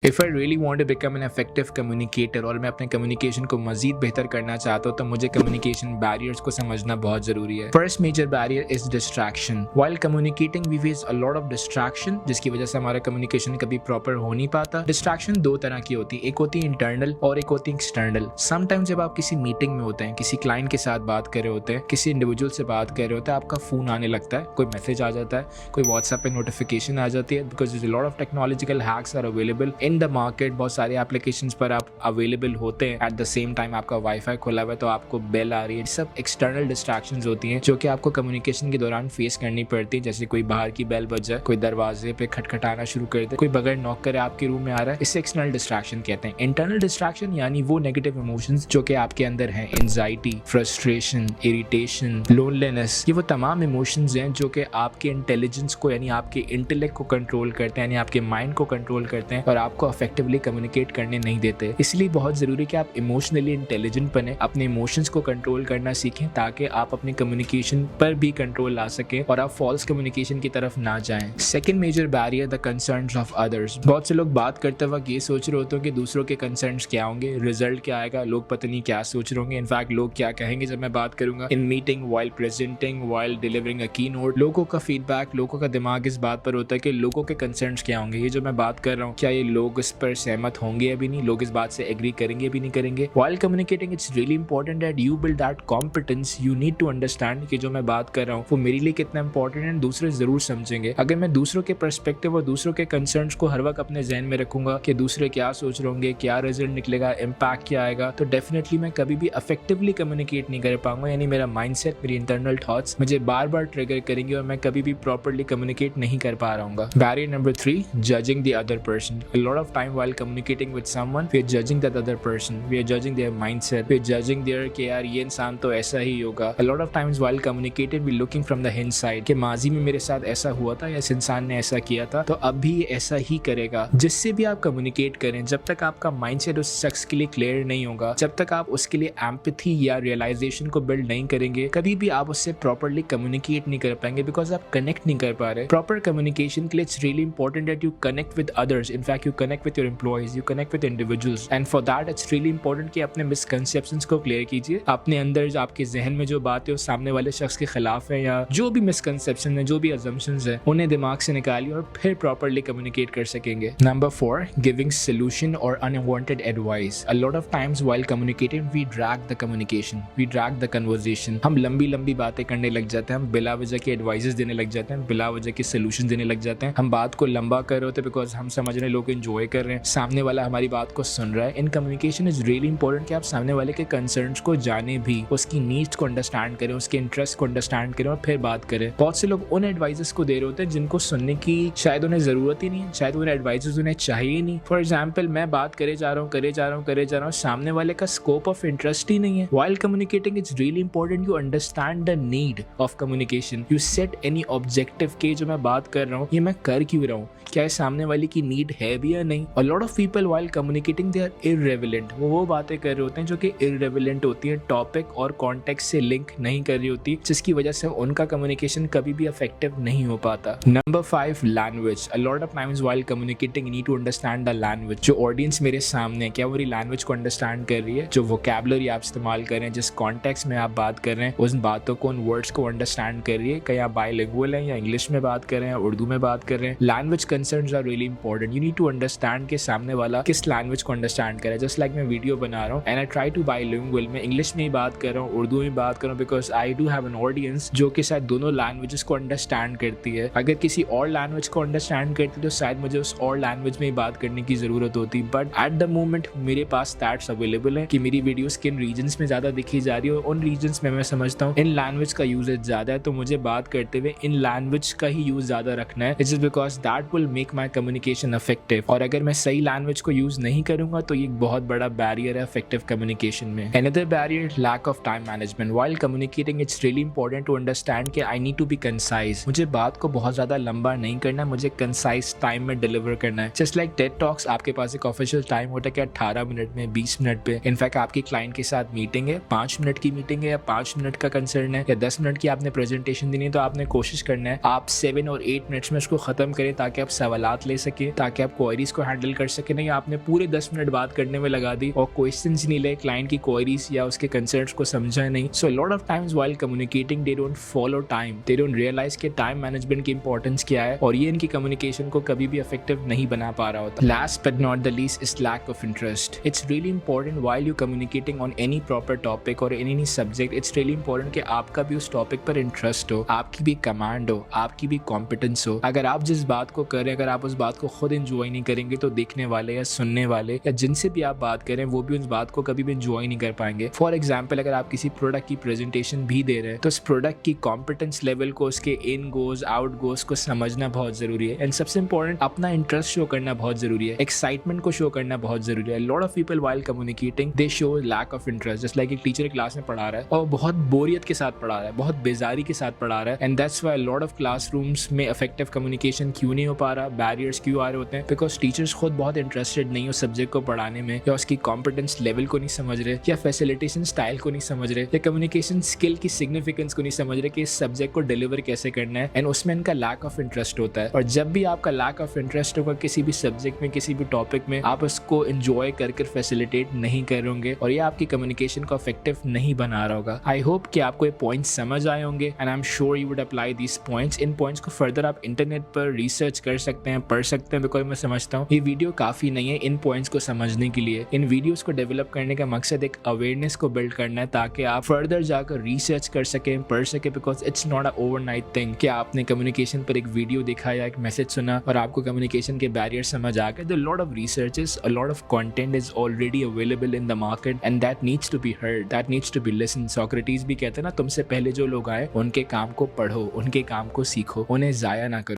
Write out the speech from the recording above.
If I really want to become an effective communicator और मैं अपने कम्युनिकेशन को मजीद बेहतर करना चाहता हूँ तो मुझे कम्युनिकेशन बैरियर्स को समझना बहुत जरूरी है। First major barrier is distraction. While communicating we face a lot of distraction, जिसकी वजह से हमारा कम्युनिकेशन कभी प्रॉपर हो नहीं पाता। डिस्ट्रैक्शन दो तरह की होती है, एक होती है इंटरनल और एक होती है एक्सटर्नल। समटाइम्स जब आप किसी मीटिंग में होते हैं, किसी क्लाइंट के साथ बात कर रहे होते हैं, किसी इंडिविजुअल से बात कर रहे होते हैं, आपका फोन आने लगता है, कोई मैसेज आ जाता है, कोई व्हाट्सएप पे नोटिफिकेशन आ जाती है, because there is a lot of technological hacks are available in the market. बहुत सारे एप्लीकेशंस पर आप अवेलेबल होते हैं, एट द सेम टाइम आपका वाईफाई खुला हुआ है तो आपको बेल आ रही है। सब एक्सटर्नल डिस्ट्रैक्शंस होती हैं जो कि आपको कम्युनिकेशन के दौरान फेस करनी पड़ती है, जैसे कोई बाहर की बेल बज जाए, कोई दरवाजे पे खटखटाना शुरू कर दे, कोई बगैर नॉक करे आपके रूम में आ रहा है, इसे एक्सटर्नल डिस्ट्रैक्शन कहते हैं। इंटरनल डिस्ट्रैक्शन यानी वो नेगेटिव इमोशंस जो कि आपके अंदर हैं, एंजाइटी, फ्रस्ट्रेशन, इरिटेशन, लोनलीनेस, ये वो तमाम इमोशंस हैं जो कि आपके इंटेलिजेंस को यानी आपके इंटेलेक्ट को कंट्रोल करते हैं, यानी आपके माइंड को कंट्रोल करते हैं और आपको इफेक्टिवली कम्युनिकेट करने नहीं देते। इसलिए बहुत जरूरी कि आप इमोशनली इंटेलिजेंट बने, अपने इमोशंस को कंट्रोल करना सीखें ताकि आप अपने कम्युनिकेशन पर भी कंट्रोल ला सकें और आप फॉल्स कम्युनिकेशन की तरफ ना जाएं। Second major barrier the concerns of others. बहुत से लोग बात करते वक्त ये सोच रहे होते हैं कि दूसरों के कंसर्न्स क्या होंगे, रिजल्ट क्या आएगा, लोग पता नहीं क्या सोच रहे होंगे, इनफैक्ट लोग क्या कहेंगे जब मैं बात करूंगा in meeting, while presenting, while delivering a की नोट। लोगों का फीडबैक, लोगों का दिमाग इस बात पर होता है कि लोगों के कंसर्न्स क्या होंगे, ये जो मैं बात कर रहा हूँ क्या ये लोग इस पर सहमत होंगे अभी नहीं, लोग इस बात से एग्री करेंगे भी नहीं करेंगे। While communicating it's really important that you build that competence, you need to understand कि जो मैं बात कर रहा हूँ वो मेरे लिए कितना इंपॉर्टेंट है, दूसरे जरूर समझेंगे। अगर मैं दूसरों के पर्सपेक्टिव और दूसरों के कंसर्न्स को हर वक्त अपने जहन में रखूंगा कि दूसरे क्या सोच रहे होंगे, क्या रिजल्ट निकलेगा, इम्पैक्ट क्या आएगा, तो डेफिनेटली मैं कभी भी इफेक्टिवली कम्युनिकेट नहीं कर पाऊंगा, यानी मेरा माइंडसेट, मेरी इंटरनल थॉट्स मुझे बार बार ट्रिगर करेंगे और मैं कभी भी प्रॉपर्ली कम्युनिकेट नहीं कर पा रहा हूँ। Barrier number 3, judging the other person. A lot of time while communicating with someone, we are judging that other person, we are judging their mindset, we are judging their कि यार ये इंसान तो ऐसा ही होगा। A lot of times while communicating, we looking from the hindsight कि माजी में मेरे साथ ऐसा हुआ था या इस इंसान ने ऐसा किया था तो अब भी ऐसा ही करेगा। जिससे भी आप कम्युनिकेट करें, जब तक आपका माइंडसेट उस शख्स के लिए क्लियर नहीं होगा, जब तक आप उसके लिए एम्पैथी या रियलाइजेशन को बिल्ड नहीं करेंगे, कभी भी आप उससे प्रॉपर्ली कम्युनिकेट नहीं कर पाएंगे, बिकॉज आप कनेक्ट नहीं कर पा रहे। प्रॉपर कम्युनिकेशन के लिए it's really important that you connect with others, in fact you connect with your employees, you connect with individuals, and for that it's really important कि अपने misconceptions को clear कीजिए। अपने अंदर आपके जहन में जो बातें उस सामने वाले शख्स के खिलाफ है या जो भी misconception है, जो भी assumptions है, उन्हें दिमाग से निकालिए और फिर properly communicate कर सकेंगे। Number 4, giving solution or unwanted advice. A lot of times while communicating we drag the communication, we drag the conversation. हम लंबी बातें करने लग जाते हैं, हम बिला वजह के एडवाइसेस देने लग जाते हैं, बिला वजह के सोल्यूशन देने लग जाते हैं। हम बात को लंबा कर रहे होते हैं बिकॉज हम समझ रहे हैं लोग एंजॉय कर रहे हैं, सामने वाला हमारी बात को सुन रहा है। In communication is really important कि आप सामने वाले के कंसर्न्स को जाने भी, उसकी नीड्स को अंडरस्टैंड करें, उसके इंटरेस्ट को अंडरस्टैंड करें और फिर बात करें। बहुत से लोग उन एडवाइसेस को दे रहे होते हैं जिनको सुनने की शायद उन्हें जरूरत ही नहीं है, शायद उन एडवाइसेस उन्हें चाहिए नहीं। फॉर एग्जाम्पल मैं बात करे जा रहा हूँ, सामने वाले का स्कोप ऑफ इंटरेस्ट ही नहीं है। While communicating it's really important you understand the need of communication, you set any objective के जो मैं बात कर रहा हूँ ये मैं कर क्यों रहा हूँ, क्या सामने वाले की नीड है भी या नहीं। A lot of people while communicating they are irrelevant, वो बातें कर रहे होते हैं जो कि irrelevant होती हैं, टॉपिक और कॉन्टेक्स्ट से लिंक नहीं कर रही होती, जिसकी वजह से उनका कम्युनिकेशन कभी भी इफेक्टिव नहीं हो पाता। Number 5, language. A lot of times while communicating you need to understand the language. जो ऑडियंस मेरे सामने है क्या वो लैंग्वेज को अंडरस्टैंड कर रही है, जो वोकैबुलरी आप इस्तेमाल कर रहे हैं, जिस कॉन्टेक्स्ट में आप बात कर रहे हैं उन बातों को, उन वर्ड्स को अंडरस्टैंड कर रही है, क्या आप बायलिंगुअल हैं या इंग्लिश में बात कर रहे हैं, उर्दू में बात कर रहे हैं। Language concerns are really important, you need to understand कि सामने वाला किस लैंग्वेज को अंडरस्टैंड करे। जस्ट लाइक मैं वीडियो बना रहा हूँ and I try to bilingual, मैं इंग्लिश में ही बात कर रहा हूँ, उर्दू में बात कर रहा हूँ, because I do have an audience जो कि शायद दोनों लैंग्वेजेस को अंडरस्टैंड करती है। अगर किसी और लैंग्वेज को अंडरस्टैंड करती तो शायद मुझे उस और लैंग्वेज में ही बात करने की जरूरत होती, बट एट द मोमेंट मेरे पास स्टैट्स अवेलेबल है कि मेरी वीडियोस किन रीजन्स में ज्यादा दिखी जा रही है, उन रीजन्स में मैं समझता हूँ इन लैंग्वेज का यूजेज ज्यादा है, तो मुझे बात करते हुए इन लैंग्वेज का ही यूज ज्यादा रखना है। It's because that will make my communication effective, और अगर मैं सही लैंग्वेज को यूज नहीं करूंगा तो ये एक बहुत बड़ा बैरियर है इफेक्टिव कम्युनिकेशन में। Another barrier, lack of time management. While communicating, it's really important to understand कि I need to be concise. मुझे बात को बहुत ज्यादा लंबा नहीं करना, मुझे concise टाइम में डिलीवर करना है। Just like TED Talks, आपके पास एक ऑफिशियल टाइम होता है कि 18 मिनट में, 20 मिनट पे। इनफैक्ट आपकी क्लाइंट के साथ मीटिंग है, 5 मिनट की मीटिंग है या 5 मिनट का कंसर्न है या 10 मिनट की आपने प्रेजेंटेशन देनी है, तो आपने कोशिश करना है आप 7 और 8 मिनट्स में उसको खत्म करें ताकि आप सवालात ले सके, ताकि आप क्वेरीज को हैंडल कर सके, नहीं आपने पूरे 10 मिनट बात करने में लगा दी और क्वेश्चंस नहीं ले, क्लाइंट की क्वेरीज या उसके कंसर्न्स को समझा नहीं. So lot of times while communicating they don't follow time, they don't realize कि टाइम मैनेजमेंट की इंपॉर्टेंस क्या है, और ये इनकी कम्युनिकेशन को कभी भी इफेक्टिव नहीं बना पा रहा होता. Last but not the least is lack of interest. It's really important while you communicating on any proper topic और any subject, it's really important कि आपका भी उस टॉपिक पर इंटरेस्ट हो, आपकी भी कमांड हो, आपकी भी कॉम्पिटेंस हो. अगर आप जिस बात को कर रहे हैं, अगर आप उस बात को खुद इंजॉय नहीं करेंगे तो देखने वाले या सुनने वाले या जिनसे भी आप बात करें वो भी उस बात को कभी भी इंजॉय नहीं कर पाएंगे. फॉर एग्जाम्पल, अगर आप किसी प्रोडक्ट की प्रेजेंटेशन भी दे रहे हैं तो उस प्रोडक्ट की कॉम्पिटेंस लेवल को, उसके इन गोज आउट गोज को समझना बहुत जरूरी है. एंड सबसे इंपॉर्टेंट, अपना इंटरेस्ट शो करना बहुत जरूरी है, एक्साइटमेंट को शो करना बहुत जरूरी है. Lot of people while communicating they show lack of interest, just like एक टीचर क्लास में पढ़ा रहा है और बहुत बोरियत के साथ पढ़ा रहा है, बहुत बेजारी के साथ पढ़ा रहा है. And that's why lot of classrooms में इफेक्टिव कम्युनिकेशन क्यों नहीं हो पा रहा, बैरियर्स क्यों आ रहे होते हैं, बिकॉज टीचर्स खुद बहुत इंटरेस्टेड नहीं हो सब्जेक्ट को पढ़ाने में, या उसकी कॉम्पिटेंस लेवल को नहीं समझ रहे, या फैसिलिटेशन स्टाइल को नहीं समझ रहे, या कम्युनिकेशन स्किल की सिग्निफिकेंस को नहीं समझ रहे कि इस सब्जेक्ट को डिलीवर कैसे करना है. एंड उसमें इनका लैक ऑफ इंटरेस्ट होता है. और जब भी आपका लैक ऑफ इंटरेस्ट होगा किसी भी सब्जेक्ट में, किसी भी टॉपिक में, आप उसको एंजॉय कर फैसिलिटेट नहीं कर होंगे और ये आपकी कम्युनिकेशन को इफेक्टिव नहीं बना रहा होगा. आई होप कि आपको ये पॉइंट्स समझ आए होंगे and I am sure you would apply this points. In points को फर्दर आप इंटरनेट पर रिसर्च कर सकते हैं, पढ़ सकते हैं, बिकॉज मैं समझता हूँ ये वीडियो काफी नहीं है इन पॉइंट्स को समझने के लिए. इन वीडियोस को डेवलप करने का मकसद एक अवेयरनेस को बिल्ड करना है ताकि आप फर्दर जाकर रिसर्च कर सकें, पढ़ सके, because it's not a overnight thing कि आपने कम्युनिकेशन पर एक वीडियो देखा या एक मैसेज सुना और आपको कम्युनिकेशन के बैरियर समझ आ गए. The lot of researches, a lot of content is already available in the market and that needs to be heard, that needs to be listen. Socrates भी कहते हैं ना, तुमसे पहले जो लोग आए उनके काम को पढ़ो, उनके काम को सीखो, उन्हें जाया ना करो.